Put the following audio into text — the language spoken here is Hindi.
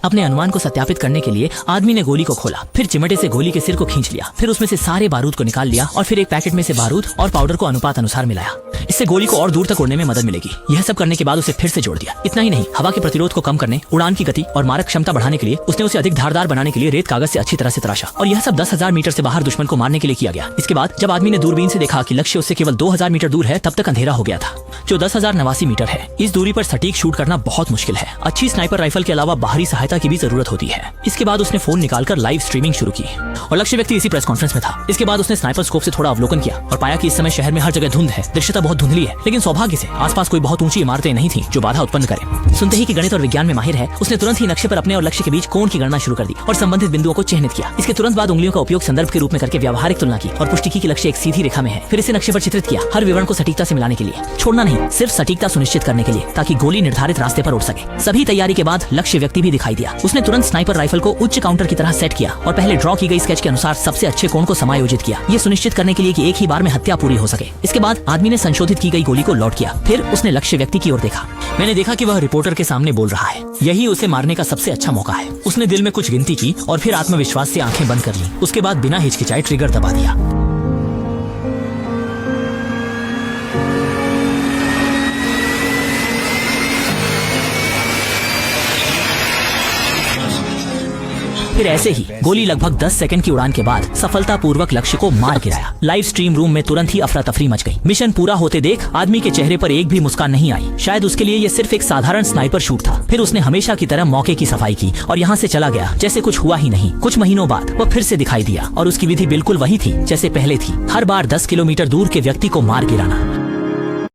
अपने अनुमान को सत्यापित करने के लिए आदमी ने गोली को खोला, फिर चिमटे से गोली के सिर को खींच लिया, फिर उसमें से सारे बारूद को निकाल लिया और फिर एक पैकेट में से बारूद और पाउडर को अनुपात अनुसार मिलाया। इससे गोली को और दूर तक उड़ने में मदद मिलेगी। यह सब करने के बाद उसे फिर से जोड़ दिया। इतना ही नहीं, हवा के प्रतिरोध को कम करने, उड़ान की गति और मारक क्षमता बढ़ाने के लिए उसने उसे अधिक धारदार बनाने के लिए रेत कागज से अच्छी तरह से तराशा और यह सब 10,000 मीटर से बाहर दुश्मन को मारने के लिए किया गया। इसके बाद जब आदमी ने दूरबीन से देखा कि लक्ष्य उससे केवल 2000 मीटर दूर है, तब तक अंधेरा हो गया था, जो 10,089 मीटर है। इस दूरी पर सटीक शूट करना बहुत मुश्किल है। अच्छी स्नाइपर राइफल के अलावा बाहरी सहायता की भी जरूरत होती है। इसके बाद उसने फोन निकालकर लाइव स्ट्रीमिंग शुरू की और लक्ष्य व्यक्ति इसी प्रेस कॉन्फ्रेंस में था। इसके बाद उसने स्नाइपर स्कोप से थोड़ा अवलोकन किया और पाया कि इस समय शहर में हर जगह धुंध है, दृश्यता बहुत धुंधली है, लेकिन सौभाग्य से आसपास कोई बहुत ऊंची इमारतें नहीं थी जो बाधा उत्पन्न करे। सुनते ही कि गणित और विज्ञान में माहिर है, उसने तुरंत ही नक्शे पर अपने और लक्ष्य के बीच कोण की गणना शुरू कर दी और संबंधित बिंदुओं को चिह्नित किया। इसके तुरंत बाद उंगलियों का उपयोग संदर्भ के रूप में करके व्यावहारिक तुलना की और पुष्टि की कि लक्ष्य एक सीधी रेखा में है। फिर इसे नक्शे पर चित्रित किया, हर विवरण को सटीकता से मिलाने के लिए, छोड़ना नहीं, सिर्फ सटीकता सुनिश्चित करने के लिए, ताकि गोली निर्धारित रास्ते पर उड़ सके। सभी तैयारी के बाद लक्ष्य व्यक्ति भी दिखाई दिया। उसने तुरंत स्नाइपर राइफल को उच्च काउंटर की तरह सेट किया और पहले ड्रॉ की गई स्केच के अनुसार सबसे अच्छे कोण को समायोजित किया, ये सुनिश्चित करने के लिए कि एक ही बार में हत्या पूरी हो सके। इसके बाद आदमी ने संशोधित की गई गोली को लोड किया। फिर उसने लक्ष्य व्यक्ति की ओर देखा। मैंने देखा कि वह रिपोर्टर के सामने बोल रहा है, यही उसे मारने का सबसे अच्छा मौका है। उसने दिल में कुछ गिनती की और फिर आत्मविश्वास से आंखें बंद कर ली। उसके बाद बिना हिचकिचाए ट्रिगर दबा दिया। फिर ऐसे ही गोली लगभग 10 सेकंड की उड़ान के बाद सफलतापूर्वक लक्ष्य को मार गिराया। लाइव स्ट्रीम रूम में तुरंत ही अफरा तफरी मच गई। मिशन पूरा होते देख आदमी के चेहरे पर एक भी मुस्कान नहीं आई। शायद उसके लिए ये सिर्फ एक साधारण स्नाइपर शूट था। फिर उसने हमेशा की तरह मौके की सफाई की और यहाँ से चला गया जैसे कुछ हुआ ही नहीं। कुछ महीनों बाद वह फिर से दिखाई दिया और उसकी विधि बिल्कुल वही थी जैसे पहले थी, हर बार 10 किलोमीटर दूर के व्यक्ति को मार गिराना।